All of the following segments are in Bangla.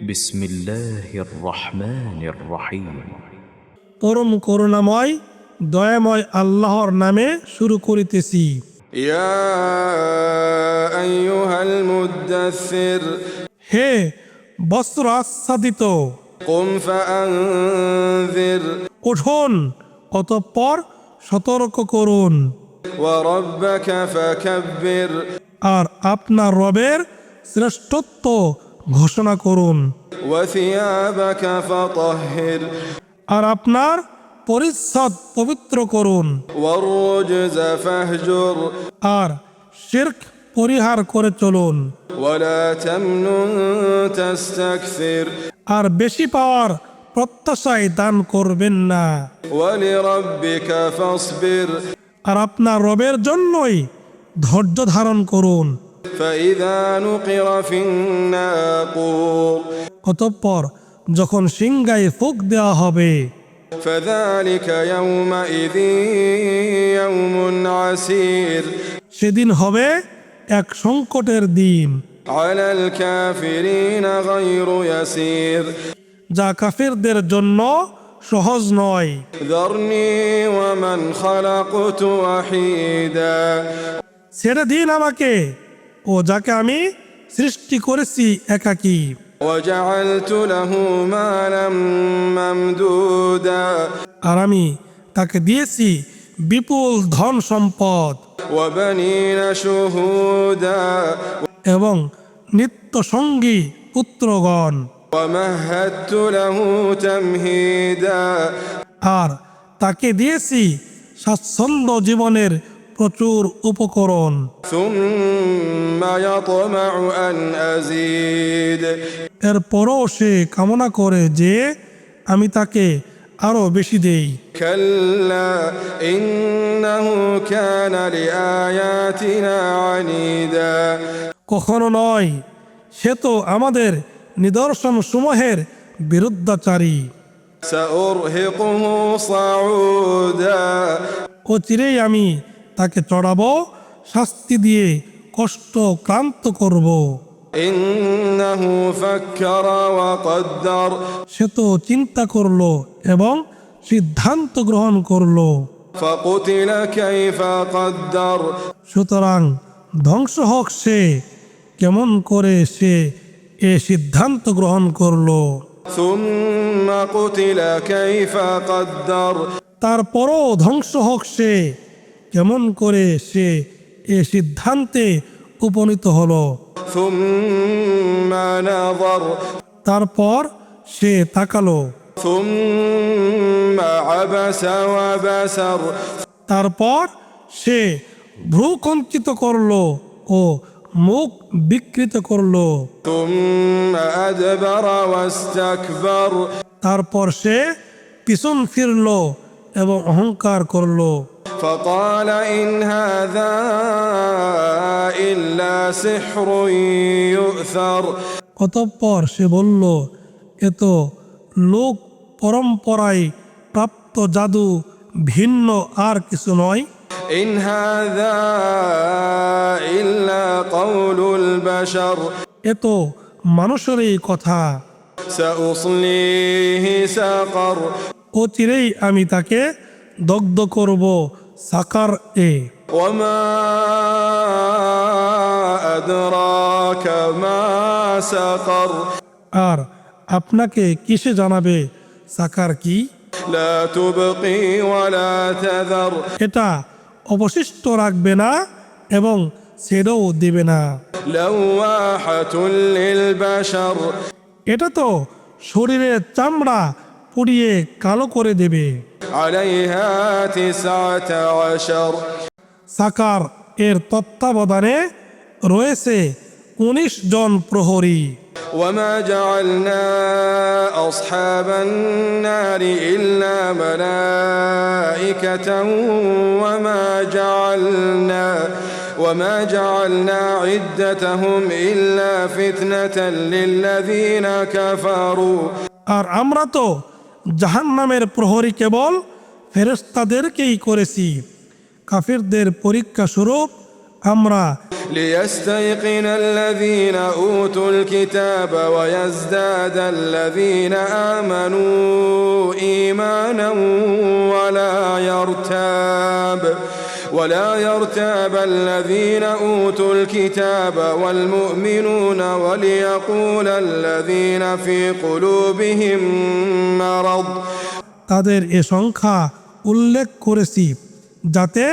বিসমিল্লাহির রহমানির রহিম। পরম করুণাময় দয়াময় আল্লাহর নামে শুরু করিতেছি। ইয়া আইয়ুহাল মুদ্দাসসির, হে বস্ত্র আচ্ছাদিত, কুম ফাআনযির, উঠুন অতঃপর সতর্ক করুন, ওয়া রাব্বাকা ফাকাব্বির, আর আপনার রবের শ্রেষ্ঠত্ব ঘোষণা করুন, ওয়া থিয়াবাকা ফাতাহহির, আর আপনার পরিচ্ছদ পবিত্র করুন, ওয়ার রুজজা ফাহজুর, আর শিরক পরিহার করে চলুন, ওয়ালা তামনুন তাস্তাকসির, আর বেশি পাওয়ার প্রত্যাশায় দান করবেন না, ওয়ালিরাব্বিকা ফাসবির, আর আপনার রবের জন্যই ধৈর্য ধারণ করুন। ফাইযা নুকিরা ফিন্নাকুর, অতঃপর যখন সিংহায় ফুঁক দেওয়া হবে, ফাযালিকা ইয়াওমাইযিন ইয়াওমুন আসির, সেদিন হবে এক সংকটের দিন, আলাল কাফিরিনা গায়রু ইয়াসির, যা কাফিরদের জন্য সহজ নয়। যারনি ওয়া মান খালাকতু ওয়াহিদা, ছেড়ে দিন আমাকে ও যাকে আমি সৃষ্টি করেছি একাকী, ওয়াজআলতু লাহু মালাম মামদুদা, আর আমি তাকে দিয়েছি বিপুল ধন সম্পদ ওয়া বানিনা শুহুদা, এবং নিত্য সঙ্গী পুত্রগণ, ওয়া মাহহাদতু লাহু তামহিদা, আর তাকে দিয়েছি স্বাচ্ছন্দ্য জীবনের প্রচুর উপকরণ। সুম্মা ইয়াতমাউ আন আযীদ, এরপরও সে কামনা করে যে আমি তাকে আরো বেশি দেই। কাল্লা ইন্নাহু কানা লিআয়াতিনা আনীদা, কখনো নয়, সে তো আমাদের নিদর্শন সমূহের বিরুদ্ধাচারী। সাউরহিকুহু সাউদা, অচিরেই আমি তাকে চড়াবো, শাস্তি দিয়ে কষ্ট ক্লান্ত করব। ইন্নাহু ফাক্কারা ওয়া কদ্দার, সে তো চিন্তা করলো এবং সিদ্ধান্ত গ্রহণ করলো। ফাকুতিলা কাইফা কদ্দার, সুতরাং ধ্বংস হোক সে, কেমন করে সে এ সিদ্ধান্ত গ্রহণ করলো। সুম্মা কুতিলা কাইফা কদ্দার, তারপরও ধ্বংস হোক সে, কেমন করে সে এ সিদ্ধান্তে উপনীত হলো। সুম্মা নাযার, তারপর সে তাকালো, সুম্মা আবাসা ওয়া বাসার, তারপর সে ভ্রু কঞ্চিত করলো ও মুখ বিকৃত করলো, সুম্মা আদবারা ওয়াস্তাকবার, তারপর সে পিছন ফিরলো এবং অহংকার করলো। فقال إن هذا إلا سحر يؤثر, অতঃপর সে বলল, এ তো লোক পরম্পরায় প্রাপ্ত জাদু, ভিন্ন আর কিছু নয়। إن هذا إلا قول البشر, এ তো মানুষেরই কথা। سأصليه سقر, অচিরেই আমি তাকে দগ্ধ করব সাকার এ। وما أدراك ما سقر, আর আপনাকে কিসে জানাবে সাকার কি? لا تبقي ولا تذر, এটা অবশিষ্ট রাখবে না এবং ছেড়েও দেবে না। لواحة للبشر, এটা তো শরীরের চামড়া পুড়িয়ে কালো করে দেবে। عليها 19, সাকার এর তত্ত্বাবধানে রয়েছে 19 জন প্রহরী। وما جعلنا أصحاب النار إلا ملائكة وما جعلنا عدتهم إلا فتنة للذين كفروا, আর আমরা তো জাহান্নামের প্রহরী কেবল ফেরেশতাদেরকেই করেছি, কাফিরদের পরীক্ষা স্বরূপ আমরা ليستيقن الذين أوتوا الكتاب ويزداد الذين آمنوا إيمانا ولا يرتاب الذين أوتوا الكتاب والمؤمنون وليقول الذين في قلوبهم مرض তাদের এ সংখ্যা উল্লেখ করেছি যাতে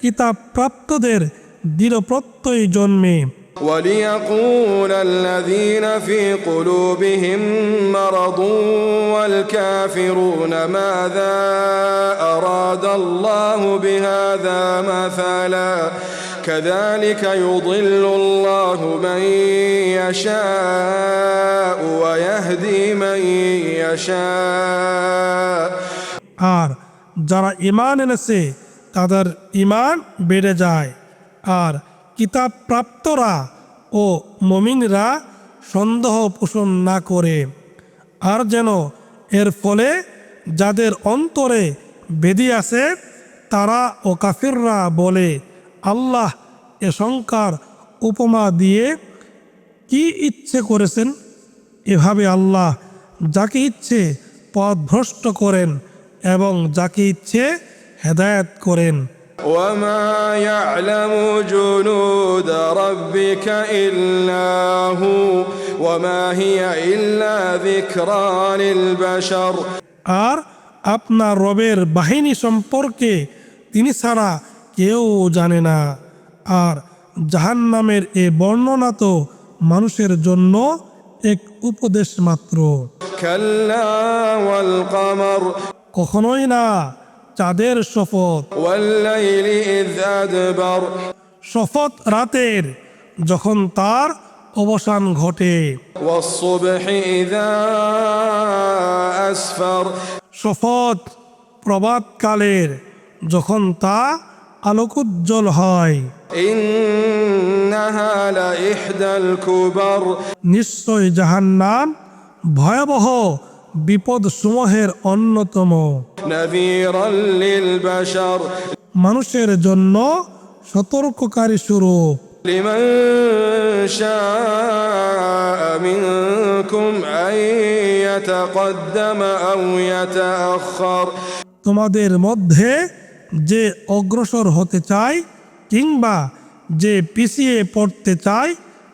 কিতাব প্রাপ্তদের দৃঢ় প্রত্যয় জন্মে। وليقول الذين في قلوبهم مرض والكافرون ماذا أراد الله بهذا مثلا كذلك يضل الله من يشاء ويهدي من يشاء আর যারা ঈমান এনেছে তাদের ঈমান বেড়ে যায়, আর কিতাব প্রাপ্তরা ও মুমিনরা সন্দেহ পোষণ না করে। আর যেন এর ফলে যাদের অন্তরে বেধি আছে তারা ও কাফিররা বলে, আল্লাহ এ সংখ্যার উপমা দিয়ে কি ইচ্ছে করেছেন। এভাবে আল্লাহ যাকে ইচ্ছে পথভ্রষ্ট করেন এবং যাকে ইচ্ছে হেদায়েত করেন। وما يعلم جنود ربك إلا هو وما هي إلا ذكرى للبشر আর আপনার রবের বাহিনী সম্পর্কে তিনি ছাড়া কেউ জানে না। আর জাহান্নামের এ বর্ণনা তো মানুষের জন্য এক উপদেশ মাত্র। كلا والقمر কখনোই না চাঁদের শপথ, والليل إذ أدبر শপথ রাতের যখন তার অবসান ঘটে, والصبح إذا أسفر শপথ প্রভাতকালের যখন তা আলোকোজ্জ্বল হয়। إنها لإحدى الكبر নিশ্চয় জাহান্নাম ভয়াবহ বিপদ সমূহের অন্যতম, نذيرا للبشر মানুষের জন্য সতর্ককারী স্বরূপ। لمن شاء منكم أن يتقدم أو يتأخر তোমাদের মধ্যে যে অগ্রসর হতে চায় কিংবা যে পিছিয়ে পড়তে চায়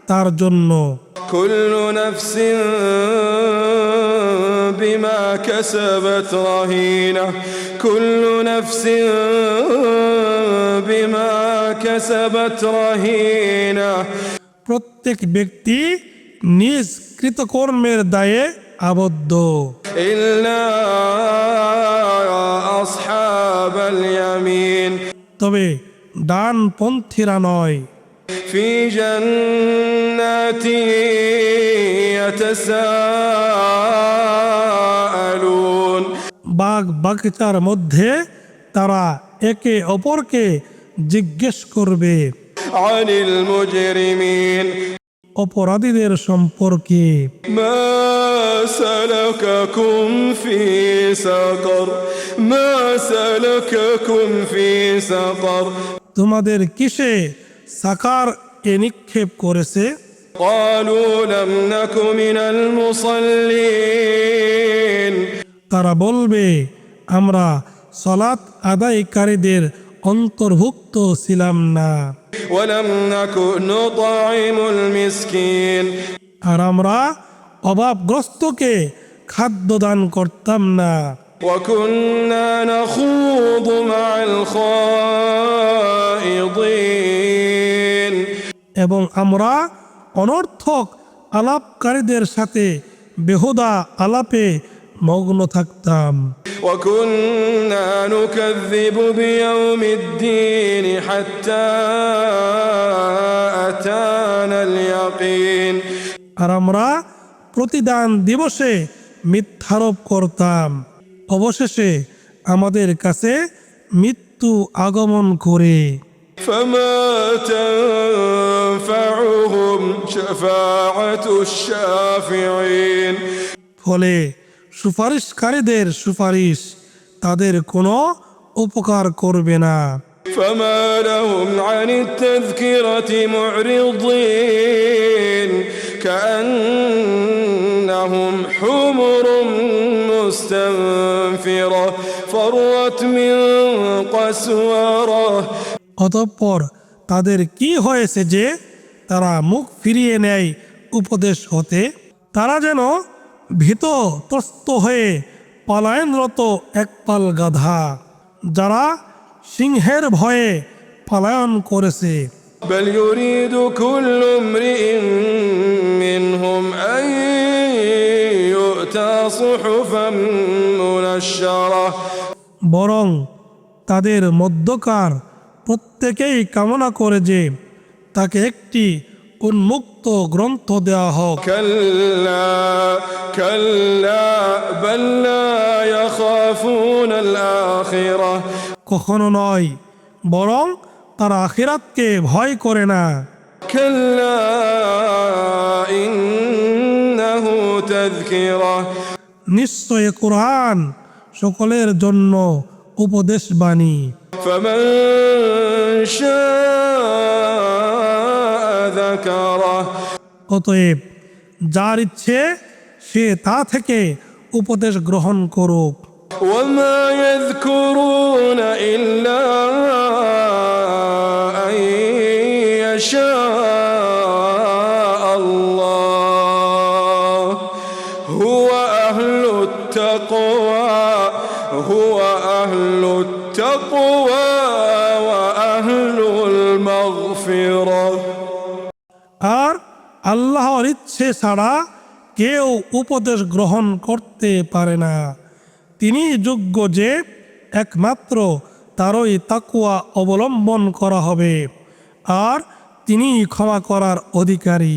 তার জন্য। كل نفس بما كسبت رهينة كل نفس بما كسبت رهينة প্রত্যেক ব্যক্তি নিজ কৃতকর্মের দায়ে আবদ্ধ, إلا أصحاب اليمين তবে ডানপন্থীরা নয়। في جنات يتساءلون বাগ বাগিচার মধ্যে তারা একে অপরকে জিজ্ঞেস করবে عن المجرمين অপরাধীদের সম্পর্কে। ما سلككم في سقر ما سلككم في سقر তোমাদের কিসে সাকার এ নিক্ষেপ করেছে? قالوا لم نك من المصلين তারা বলবে, আমরা সালাত আদায়কারীদের অন্তর্ভুক্ত ছিলাম না, ولم نك نطعم المسكين আর আমরা অভাবগ্রস্তকে খাদ্য দান করতাম না, وكنا نخوض مع الخائضين এবং আমরা অনর্থক আলাপকারীদের সাথে বেহুদা আলাপে মগ্ন থাকতাম। وكنا نكذب بيوم الدين حتى أتانا اليقين আর আমরা প্রতিদান দিবসে মিথ্যারোপ করতাম, অবশেষে আমাদের কাছে মৃত্যু আগমন করে। فما تنفعهم شفاعة الشافعين ফলে সুপারিশকারীদের সুপারিশ তাদের কোনো উপকার করবে না। فما لهم عن التذكرة معرضين كأنهم حمر مستنفرة فرت من قسورة অতঃপর তাদের কি হয়েছে যে তারা মুখ ফিরিয়ে নেয় উপদেশ হতে? তারা যেন ভীত ত্রস্ত হয়ে পলায়নরত একপাল গাধা, যারা সিংহের ভয়ে পলায়ন করেছে। بل يريد كل امرئ منهم أن يؤتى صحفا منشرة বরং তাদের মধ্যকার প্রত্যেকেই কামনা করে যে তাকে একটি উন্মুক্ত গ্রন্থ দেওয়া হোক। كلا كلا بل لا يخافون الآخرة কখনো নয়, বরং তারা আখিরাতকে ভয় করে না। كلا إنه تذكرة নিশ্চয় কোরআন সকলের জন্য উপদেশ বাণী। فمن شاء ذكره অতএব যার ইচ্ছে সে তা থেকে উপদেশ গ্রহণ করুক। وما يذكرون إلا أن يشاء الله هو أهل التقوى هو أهل التقوى وأهل المغفرة আর আল্লাহর ইচ্ছে ছাড়া কেউ উপদেশ গ্রহণ করতে পারে না। তিনি যোগ্য যে একমাত্র তারই তাকওয়া অবলম্বন করা হবে, আর তিনি ক্ষমা করার অধিকারী।